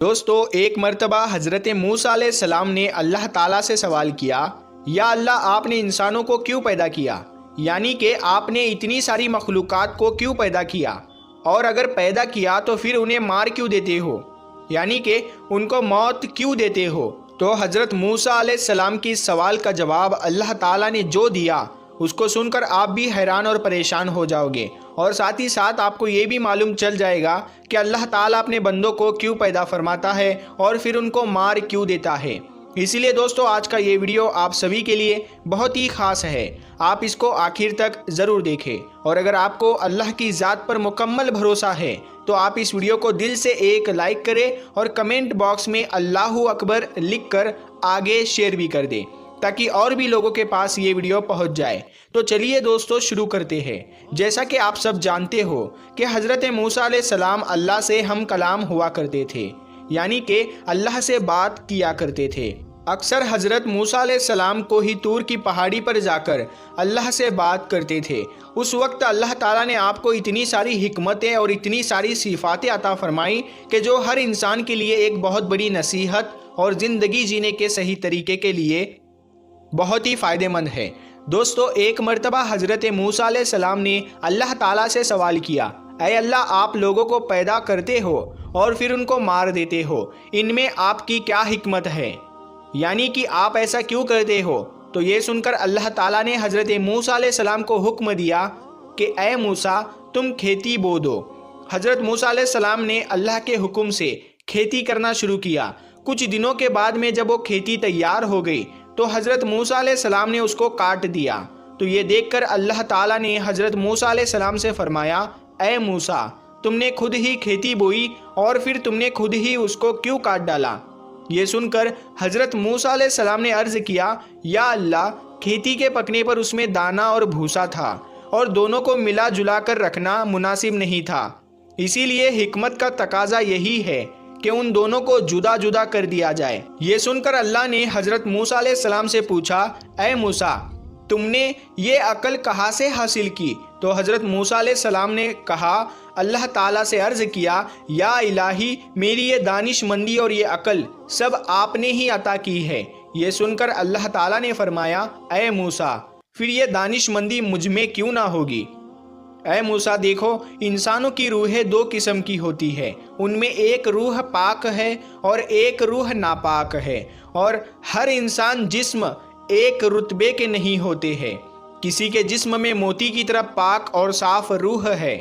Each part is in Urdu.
دوستو ایک مرتبہ حضرت موسیٰ علیہ السلام نے اللہ تعالیٰ سے سوال کیا، یا اللہ آپ نے انسانوں کو کیوں پیدا کیا؟ یعنی کہ آپ نے اتنی ساری مخلوقات کو کیوں پیدا کیا؟ اور اگر پیدا کیا تو پھر انہیں مار کیوں دیتے ہو؟ یعنی کہ ان کو موت کیوں دیتے ہو؟ تو حضرت موسیٰ علیہ السلام کی اس سوال کا جواب اللہ تعالیٰ نے جو دیا اس کو سن کر آپ بھی حیران اور پریشان ہو جاؤ گے، اور ساتھ ہی ساتھ آپ کو یہ بھی معلوم چل جائے گا کہ اللہ تعالیٰ اپنے بندوں کو کیوں پیدا فرماتا ہے اور پھر ان کو مار کیوں دیتا ہے۔ اسی لیے دوستو آج کا یہ ویڈیو آپ سبھی کے لیے بہت ہی خاص ہے، آپ اس کو آخر تک ضرور دیکھیں، اور اگر آپ کو اللہ کی ذات پر مکمل بھروسہ ہے تو آپ اس ویڈیو کو دل سے ایک لائک کریں اور کمنٹ باکس میں اللہ اکبر لکھ کر آگے شیئر بھی کر دیں تاکہ اور بھی لوگوں کے پاس یہ ویڈیو پہنچ جائے۔ تو چلیے دوستو شروع کرتے ہیں۔ جیسا کہ آپ سب جانتے ہو کہ حضرت موسیٰ علیہ السلام اللہ سے ہم کلام ہوا کرتے تھے، یعنی کہ اللہ سے بات کیا کرتے تھے۔ اکثر حضرت موسیٰ علیہ السلام کو ہی طور کی پہاڑی پر جا کر اللہ سے بات کرتے تھے۔ اس وقت اللہ تعالیٰ نے آپ کو اتنی ساری حکمتیں اور اتنی ساری صفاتیں عطا فرمائی کہ جو ہر انسان کے لیے ایک بہت بڑی نصیحت اور زندگی جینے کے صحیح طریقے کے لیے بہت ہی فائدہ مند ہے۔ دوستو ایک مرتبہ حضرت موسیٰ علیہ السلام نے اللہ تعالیٰ سے سوال کیا، اے اللہ آپ لوگوں کو پیدا کرتے ہو اور پھر ان کو مار دیتے ہو، ان میں آپ کی کیا حکمت ہے؟ یعنی کہ آپ ایسا کیوں کرتے ہو؟ تو یہ سن کر اللہ تعالیٰ نے حضرت موسیٰ علیہ السلام کو حکم دیا کہ اے موسیٰ تم کھیتی بو دو۔ حضرت موسیٰ علیہ السلام نے اللہ کے حکم سے کھیتی کرنا شروع کیا۔ کچھ دنوں کے بعد میں جب وہ کھیتی تیار ہو گئی تو حضرت موسیٰ علیہ السلام نے اس کو کاٹ دیا۔ تو یہ دیکھ کر اللہ تعالیٰ نے حضرت موسیٰ علیہ السلام سے فرمایا، اے موسیٰ تم نے خود ہی کھیتی بوئی اور پھر تم نے خود ہی اس کو کیوں کاٹ ڈالا؟ یہ سن کر حضرت موسیٰ علیہ السلام نے عرض کیا، یا اللہ کھیتی کے پکنے پر اس میں دانہ اور بھوسا تھا اور دونوں کو ملا جلا کر رکھنا مناسب نہیں تھا، اسی لیے حکمت کا تقاضا یہی ہے کہ ان دونوں کو جدا جدا کر دیا جائے۔ یہ سن کر اللہ نے حضرت موسیٰ علیہ السلام سے پوچھا، اے موسیٰ تم نے یہ عقل کہاں سے حاصل کی؟ تو حضرت موسیٰ علیہ السلام نے کہا، اللہ تعالیٰ سے عرض کیا، یا الہی میری یہ دانش مندی اور یہ عقل سب آپ نے ہی عطا کی ہے۔ یہ سن کر اللہ تعالیٰ نے فرمایا، اے موسیٰ پھر یہ دانش مندی مجھ میں کیوں نہ ہوگی؟ اے موسیٰ دیکھو انسانوں کی روحیں دو قسم کی ہوتی ہے، ان میں ایک روح پاک ہے اور ایک روح ناپاک ہے، اور ہر انسان جسم ایک رتبے کے نہیں ہوتے ہیں۔ کسی کے جسم میں موتی کی طرح پاک اور صاف روح ہے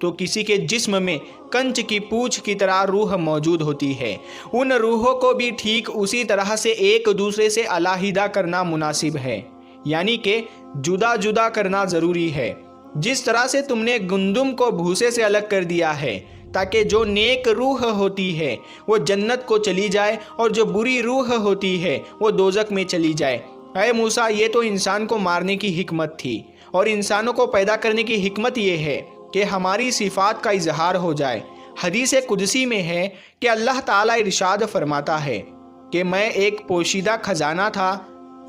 تو کسی کے جسم میں کنچ کی پوچھ کی طرح روح موجود ہوتی ہے۔ ان روحوں کو بھی ٹھیک اسی طرح سے ایک دوسرے سے علیحدہ کرنا مناسب ہے، یعنی کہ جدا جدا کرنا ضروری ہے۔ جس طرح سے تم نے گندم کو بھوسے سے الگ کر دیا ہے تاکہ جو نیک روح ہوتی ہے وہ جنت کو چلی جائے اور جو بری روح ہوتی ہے وہ دوزخ میں چلی جائے۔ اے موسیٰ یہ تو انسان کو مارنے کی حکمت تھی، اور انسانوں کو پیدا کرنے کی حکمت یہ ہے کہ ہماری صفات کا اظہار ہو جائے۔ حدیث قدسی میں ہے کہ اللہ تعالیٰ ارشاد فرماتا ہے کہ میں ایک پوشیدہ خزانہ تھا،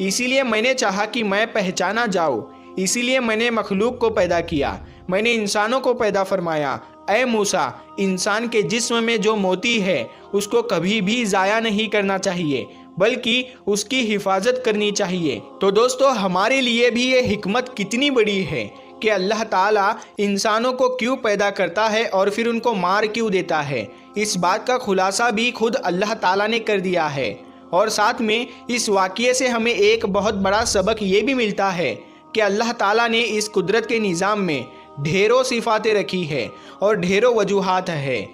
اسی لیے میں نے چاہا کہ میں پہچانا جاؤں، اسی لیے میں نے مخلوق کو پیدا کیا، میں نے انسانوں کو پیدا فرمایا۔ اے موسیٰ انسان کے جسم میں جو موتی ہے اس کو کبھی بھی ضائع نہیں کرنا چاہیے بلکہ اس کی حفاظت کرنی چاہیے۔ تو دوستو ہمارے لیے بھی یہ حکمت کتنی بڑی ہے کہ اللہ تعالیٰ انسانوں کو کیوں پیدا کرتا ہے اور پھر ان کو مار کیوں دیتا ہے۔ اس بات کا خلاصہ بھی خود اللہ تعالیٰ نے کر دیا ہے، اور ساتھ میں اس واقعے سے ہمیں ایک بہت بڑا سبق یہ بھی ملتا ہے کہ اللہ تعالیٰ نے اس قدرت کے نظام میں ڈھیروں صفاتیں رکھی ہے اور ڈھیروں وجوہات ہے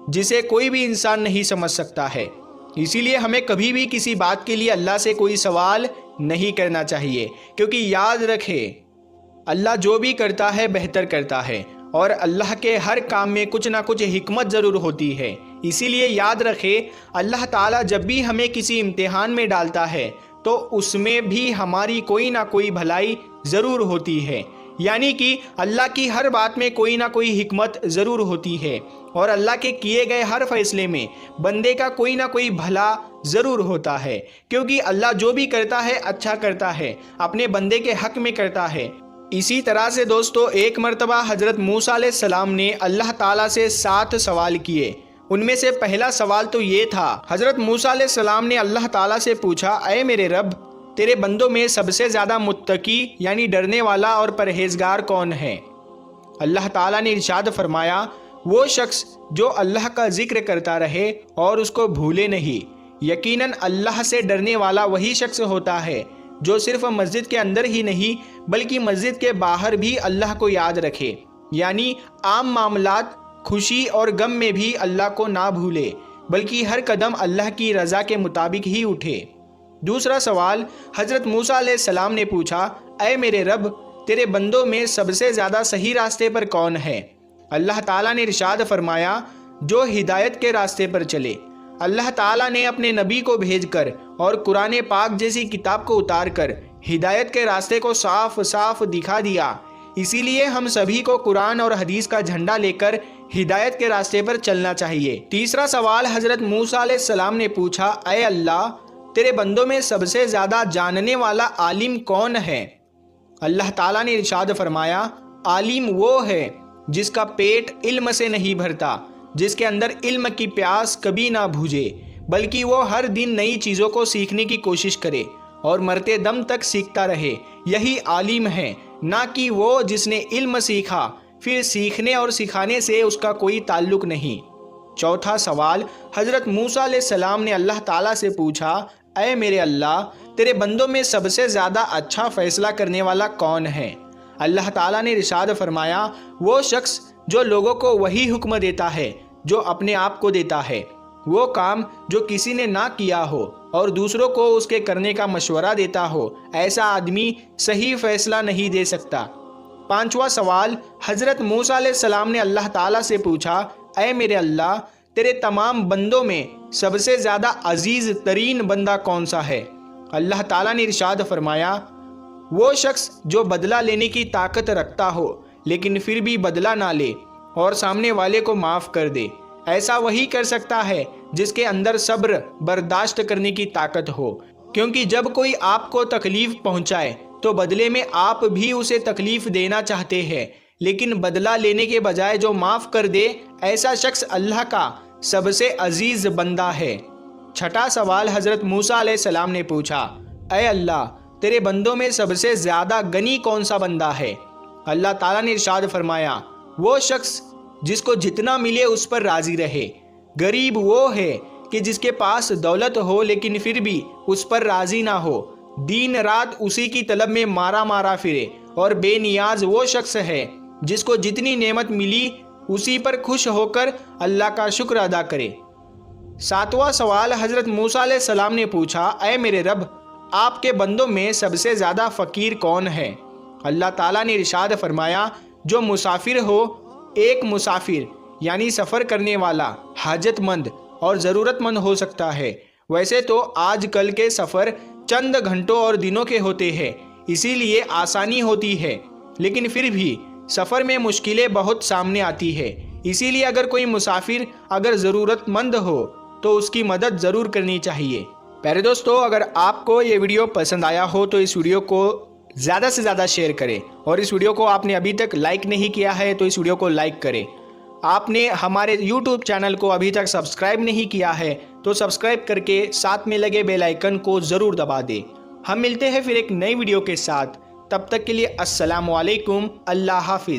جسے کوئی بھی انسان نہیں سمجھ سکتا ہے۔ اسی لیے ہمیں کبھی بھی کسی بات کے لیے اللہ سے کوئی سوال نہیں کرنا چاہیے، کیونکہ یاد رکھے اللہ جو بھی کرتا ہے بہتر کرتا ہے، اور اللہ کے ہر کام میں کچھ نہ کچھ حکمت ضرور ہوتی ہے۔ اسی لیے یاد رکھے اللہ تعالیٰ جب بھی ہمیں کسی امتحان میں ڈالتا ہے تو اس میں بھی ہماری کوئی نہ کوئی بھلائی ضرور ہوتی ہے، یعنی کہ اللہ کی ہر بات میں کوئی نہ کوئی حکمت ضرور ہوتی ہے، اور اللہ کے کیے گئے ہر فیصلے میں بندے کا کوئی نہ کوئی بھلا ضرور ہوتا ہے، کیونکہ اللہ جو بھی کرتا ہے اچھا کرتا ہے، اپنے بندے کے حق میں کرتا ہے۔ اسی طرح سے دوستو ایک مرتبہ حضرت موسیٰ علیہ السلام نے اللہ تعالیٰ سے 7 سوال کیے، ان میں سے پہلا سوال تو یہ تھا، حضرت موسیٰ علیہ السلام نے اللہ تعالیٰ سے پوچھا، اے میرے رب، تیرے بندوں میں سب سے زیادہ متقی یعنی ڈرنے والا اور پرہیزگار کون ہے؟ اللہ تعالیٰ نے ارشاد فرمایا، وہ شخص جو اللہ کا ذکر کرتا رہے اور اس کو بھولے نہیں۔ یقیناً اللہ سے ڈرنے والا وہی شخص ہوتا ہے جو صرف مسجد کے اندر ہی نہیں بلکہ مسجد کے باہر بھی اللہ کو یاد رکھے، یعنی عام معاملات، خوشی اور غم میں بھی اللہ کو نہ بھولے بلکہ ہر قدم اللہ کی رضا کے مطابق ہی اٹھے۔ دوسرا سوال حضرت موسیٰ علیہ السلام نے پوچھا، اے میرے رب، تیرے بندوں میں سب سے زیادہ صحیح راستے پر کون ہے؟ اللہ تعالیٰ نے ارشاد فرمایا، جو ہدایت کے راستے پر چلے۔ اللہ تعالیٰ نے اپنے نبی کو بھیج کر اور قرآن پاک جیسی کتاب کو اتار کر ہدایت کے راستے کو صاف صاف دکھا دیا۔ اسی لیے ہم سبھی کو قرآن اور حدیث کا جھنڈا لے کر ہدایت کے راستے پر چلنا چاہیے۔ تیسرا سوال حضرت موسیٰ علیہ السلام نے پوچھا، اے اللہ، تیرے بندوں میں سب سے زیادہ جاننے والا عالم کون ہے؟ اللہ تعالیٰ نے ارشاد فرمایا، عالم وہ ہے جس کا پیٹ علم سے نہیں بھرتا، جس کے اندر علم کی پیاس کبھی نہ بجھے، بلکہ وہ ہر دن نئی چیزوں کو سیکھنے کی کوشش کرے اور مرتے دم تک سیکھتا رہے۔ یہی عالم ہے، نہ کہ وہ جس نے علم سیکھا پھر سیکھنے اور سکھانے سے اس کا کوئی تعلق نہیں۔ چوتھا سوال حضرت موسیٰ علیہ السلام نے اللہ تعالیٰ سے پوچھا، اے میرے اللہ، تیرے بندوں میں سب سے زیادہ اچھا فیصلہ کرنے والا کون ہے؟ اللہ تعالیٰ نے ارشاد فرمایا، وہ شخص جو لوگوں کو وہی حکم دیتا ہے جو اپنے آپ کو دیتا ہے، وہ کام جو کسی نے نہ کیا ہو اور دوسروں کو اس کے کرنے کا مشورہ دیتا ہو، ایسا آدمی صحیح فیصلہ نہیں دے سکتا۔ پانچواں سوال حضرت موسیٰ علیہ السلام نے اللہ تعالیٰ سے پوچھا، اے میرے اللہ، تیرے تمام بندوں میں سب سے زیادہ عزیز ترین بندہ کون سا ہے؟ اللہ تعالیٰ نے ارشاد فرمایا، وہ شخص جو بدلہ لینے کی طاقت رکھتا ہو لیکن پھر بھی بدلہ نہ لے اور سامنے والے کو معاف کر دے۔ ایسا وہی کر سکتا ہے جس کے اندر صبر برداشت کرنے کی طاقت ہو، کیونکہ جب کوئی آپ کو تکلیف پہنچائے تو بدلے میں آپ بھی اسے تکلیف دینا چاہتے ہیں، لیکن بدلہ لینے کے بجائے جو معاف کر دے، ایسا شخص اللہ کا سب سے عزیز بندہ ہے۔ چھٹا سوال حضرت موسیٰ علیہ السلام نے پوچھا، اے اللہ، تیرے بندوں میں سب سے زیادہ غنی کون سا بندہ ہے؟ اللہ تعالیٰ نے ارشاد فرمایا، وہ شخص جس کو جتنا ملے اس پر راضی رہے۔ غریب وہ ہے کہ جس کے پاس دولت ہو لیکن پھر بھی اس پر راضی نہ ہو، دن رات اسی کی طلب میں مارا پھرے، اور بے نیاز وہ شخص ہے جس کو جتنی نعمت ملی اسی پر خوش ہو کر اللہ کا شکر ادا کرے۔ ساتواں سوال حضرت موسیٰ علیہ السلام نے پوچھا، اے میرے رب، آپ کے بندوں میں سب سے زیادہ فقیر کون ہے؟ اللہ تعالیٰ نے ارشاد فرمایا، جو مسافر ہو، ایک مسافر یعنی سفر کرنے والا حاجت مند اور ضرورت مند ہو سکتا ہے۔ ویسے تو آج کل کے سفر چند گھنٹوں اور دنوں کے ہوتے ہیں، اسی لیے آسانی ہوتی ہے، لیکن پھر بھی سفر میں مشکلیں بہت سامنے آتی ہے۔ اسی لیے اگر کوئی مسافر اگر ضرورت مند ہو تو اس کی مدد ضرور کرنی چاہیے۔ پیارے دوستو، اگر آپ کو یہ ویڈیو پسند آیا ہو تو اس ویڈیو کو زیادہ سے زیادہ شیئر کریں، اور اس ویڈیو کو آپ نے ابھی تک لائک نہیں کیا ہے تو اس ویڈیو کو لائک کریں۔ آپ نے ہمارے یوٹیوب چینل کو ابھی تک سبسکرائب نہیں کیا ہے تو سبسکرائب کر کے ساتھ میں لگے بیل آئیکن کو ضرور دبا دیں۔ ہم ملتے ہیں پھر ایک نئی ویڈیو کے ساتھ، تب تک کے لیے السلام علیکم، اللہ حافظ۔